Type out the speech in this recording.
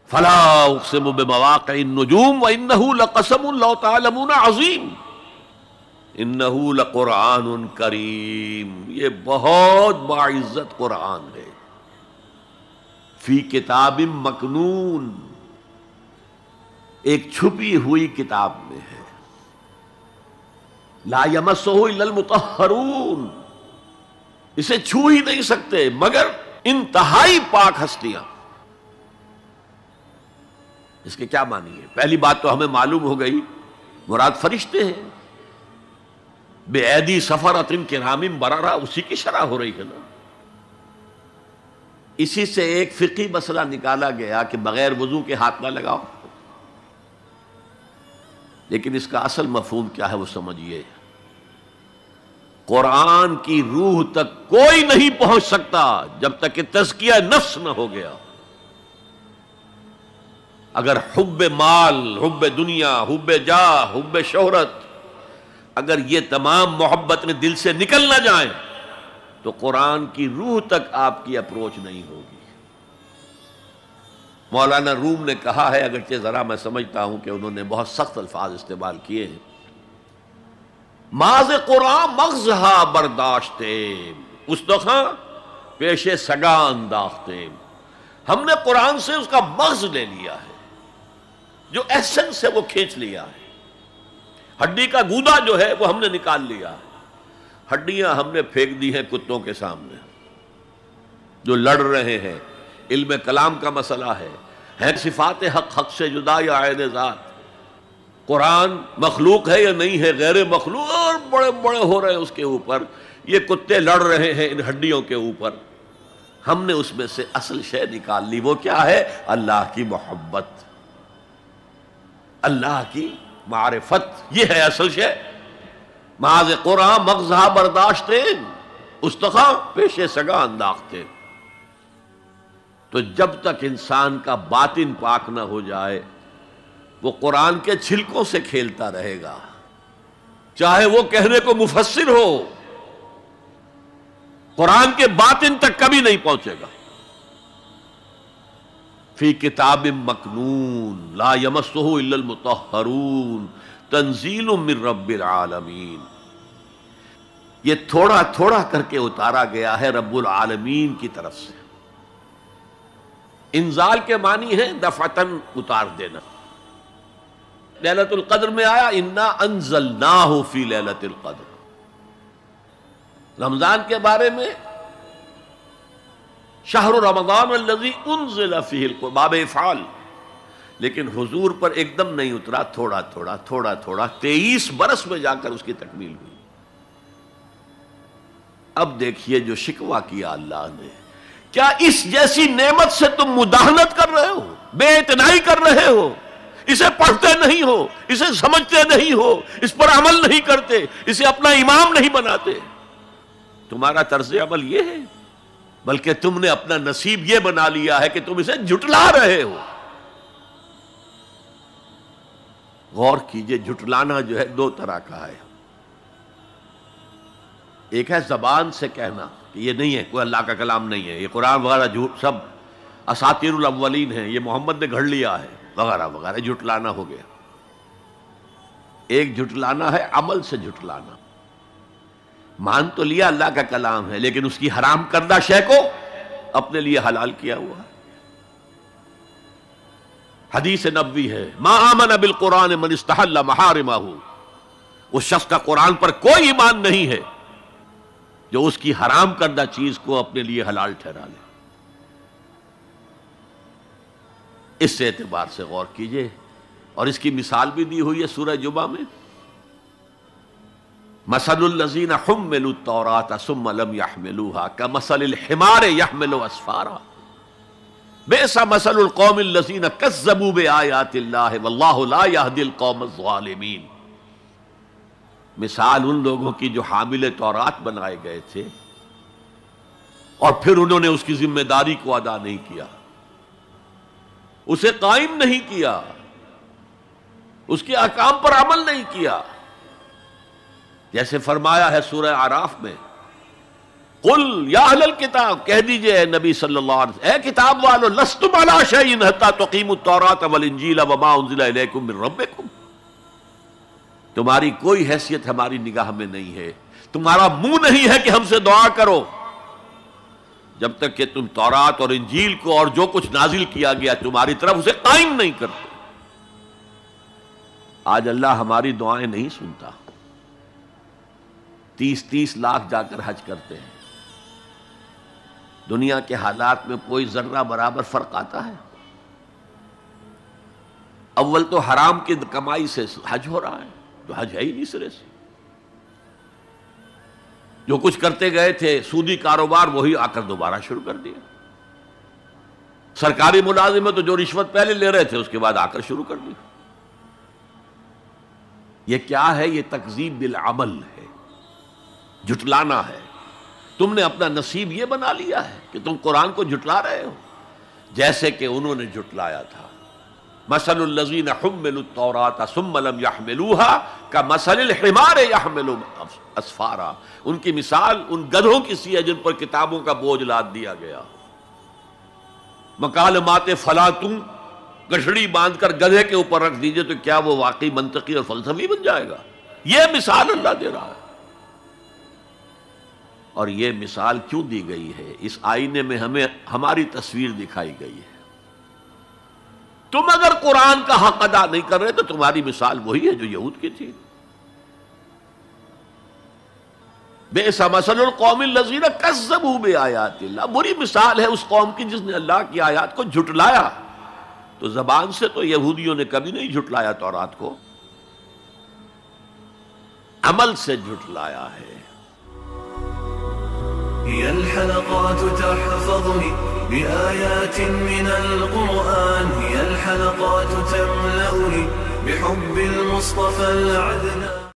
فلا اقسم بمواقع النجوم وانه لقسم لو تعلمون عظیم انہ لقرآن کریم، یہ بہت باعزت قرآن ہے، فی کتاب مکنون، ایک چھپی ہوئی کتاب میں ہے، لا یمسہ الا المطہرون، اسے چھو ہی نہیں سکتے مگر انتہائی پاک ہستیاں۔ اس کے کیا معنی ہے؟ پہلی بات تو ہمیں معلوم ہو گئی، مراد فرشتے ہیں، بے ایدی سفرۃ کرام بررہ، اسی کی شرح ہو رہی ہے نا۔ اسی سے ایک فقہی مسئلہ نکالا گیا کہ بغیر وضو کے ہاتھ نہ لگاؤ، لیکن اس کا اصل مفہوم کیا ہے وہ سمجھیے۔ قرآن کی روح تک کوئی نہیں پہنچ سکتا جب تک کہ تزکیہ نفس نہ ہو گیا۔ اگر حب مال، حب دنیا، حب جاہ، حب شہرت، اگر یہ تمام محبت میں دل سے نکل نہ جائیں تو قرآن کی روح تک آپ کی اپروچ نہیں ہوگی۔ مولانا روم نے کہا ہے، اگرچہ ذرا میں سمجھتا ہوں کہ انہوں نے بہت سخت الفاظ استعمال کیے ہیں، ماز قرآن مغزہا برداشتے استخاں پیش سگا انداختے، ہم نے قرآن سے اس کا مغز لے لیا ہے، جو ایسنس ہے وہ کھینچ لیا ہے، ہڈی کا گودا جو ہے وہ ہم نے نکال لیا ہے، ہڈیاں ہم نے پھینک دی ہیں کتوں کے سامنے جو لڑ رہے ہیں۔ علم کلام کا مسئلہ ہے صفات حق حق سے جدا یا عین ذات، قرآن مخلوق ہے یا نہیں ہے، غیر مخلوق، اور بڑے بڑے ہو رہے ہیں اس کے اوپر، یہ کتے لڑ رہے ہیں ان ہڈیوں کے اوپر۔ ہم نے اس میں سے اصل شے نکال لی، وہ کیا ہے؟ اللہ کی محبت، اللہ کی معرفت، یہ ہے اصل شے۔ ماذ قرآن مغزہ برداشتے استخاں پیش سگا انداختے۔ تو جب تک انسان کا باطن پاک نہ ہو جائے وہ قرآن کے چھلکوں سے کھیلتا رہے گا، چاہے وہ کہنے کو مفسر ہو، قرآن کے باطن تک کبھی نہیں پہنچے گا۔ فی کتاب مکنون لا یمسہ الا المطہرون تنزیل من رب العالمین، یہ تھوڑا تھوڑا کر کے اتارا گیا ہے رب العالمین کی طرف سے۔ انزال کے معنی ہے دفعتاً اتار دینا۔ لیلۃ القدر میں آیا انا انزلناہ فی لیلۃ القدر، رمضان کے بارے میں شہر رمضان الذی انزل فیہ القرآن، باب افعال، لیکن حضور پر ایک دم نہیں اترا، تھوڑا تھوڑا تھوڑا تھوڑا 23 برس میں جا کر اس کی تکمیل ہوئی۔ اب دیکھیے جو شکوہ کیا اللہ نے، کیا اس جیسی نعمت سے تم مداہنت کر رہے ہو، بے اعتنائی کر رہے ہو، اسے پڑھتے نہیں ہو، اسے سمجھتے نہیں ہو، اس پر عمل نہیں کرتے، اسے اپنا امام نہیں بناتے؟ تمہارا طرز عمل یہ ہے، بلکہ تم نے اپنا نصیب یہ بنا لیا ہے کہ تم اسے جھٹلا رہے ہو۔ غور کیجئے، جھٹلانا جو ہے دو طرح کا ہے، ایک ہے زبان سے کہنا کہ یہ نہیں ہے، کوئی اللہ کا کلام نہیں ہے، یہ قرآن وغیرہ جھوٹ، سب اساطیر الاولین ہیں، یہ محمد نے گھڑ لیا ہے وغیرہ وغیرہ، جھٹلانا ہو گیا۔ ایک جھٹلانا ہے عمل سے جھٹلانا، مان تو لیا اللہ کا کلام ہے لیکن اس کی حرام کردہ شے کو اپنے لیے حلال کیا ہوا۔ حدیث نبوی ہے ما آمن بالقرآن من استحل محارمہ، اس شخص کا قرآن پر کوئی ایمان نہیں ہے جو اس کی حرام کردہ چیز کو اپنے لیے حلال ٹھہرا لے۔ اس اعتبار سے غور کیجئے، اور اس کی مثال بھی دی ہوئی ہے سورہ جمعہ میں، مثل الذین حملوا التوراۃ ثم لم يحملوها كمثل الحمار يحمل اسفارا بئس مثل القوم الذین کذبوا بآیات اللہ واللہ لا يهدی القوم الظالمین۔ مثال ان لوگوں کی جو حامل تورات بنائے گئے تھے اور پھر انہوں نے اس کی ذمہ داری کو ادا نہیں کیا، اسے قائم نہیں کیا، اس کے احکام پر عمل نہیں کیا۔ جیسے فرمایا ہے سورہ اعراف میں قل یا اہل الکتاب، کہہ دیجئے اے نبی صلی اللہ علیہ وسلم، اے کتاب والو، لستم علی شیء حتی تقیموا التوراۃ والانجیل وما انزل الیکم من ربکم، تمہاری کوئی حیثیت ہماری نگاہ میں نہیں ہے، تمہارا منہ نہیں ہے کہ ہم سے دعا کرو جب تک کہ تم تورات اور انجیل کو اور جو کچھ نازل کیا گیا تمہاری طرف اسے قائم نہیں کرتے۔ آج اللہ ہماری دعائیں نہیں سنتا، 30 لاکھ جا کر حج کرتے ہیں، دنیا کے حالات میں کوئی ذرہ برابر فرق آتا ہے؟ اول تو حرام کی کمائی سے حج ہو رہا ہے، جو حج ہے ہی نہیں سرے سے، جو کچھ کرتے گئے تھے سودی کاروبار وہی آ کر دوبارہ شروع کر دیا، سرکاری ملازم ہے تو جو رشوت پہلے لے رہے تھے اس کے بعد آ کر شروع کر دی۔ یہ کیا ہے؟ یہ تکذیب بالعمل ہے، جھٹلانا ہے۔ تم نے اپنا نصیب یہ بنا لیا ہے کہ تم قرآن کو جھٹلا رہے ہو، جیسے کہ انہوں نے جھٹلایا تھا۔ مثل الذین حملوا التوراۃ ثم لم يحملوها كمثل الحمار يحمل اسفارا، ان کی مثال ان گدھوں کی سی ہے جن پر کتابوں کا بوجھ لاد دیا گیا۔ مکالمات فلاطوں، گٹھڑی باندھ کر گدھے کے اوپر رکھ دیجئے تو کیا وہ واقعی منطقی اور فلسفی بن جائے گا؟ یہ مثال اللہ دے رہا ہے۔ اور یہ مثال کیوں دی گئی ہے؟ اس آئینے میں ہمیں ہماری تصویر دکھائی گئی ہے۔ تم اگر قرآن کا حق ادا نہیں کر رہے تو تمہاری مثال وہی ہے جو یہود کی تھی۔ بئس مثل القوم الذین کذبوا بآیات اللہ، بری مثال ہے اس قوم کی جس نے اللہ کی آیات کو جھٹلایا۔ تو زبان سے تو یہودیوں نے کبھی نہیں جھٹلایا تورات کو، عمل سے جھٹلایا ہے۔ هي الحلقات تحفظني بآيات من القرآن، هي الحلقات تملأني بحب المصطفى العدنان.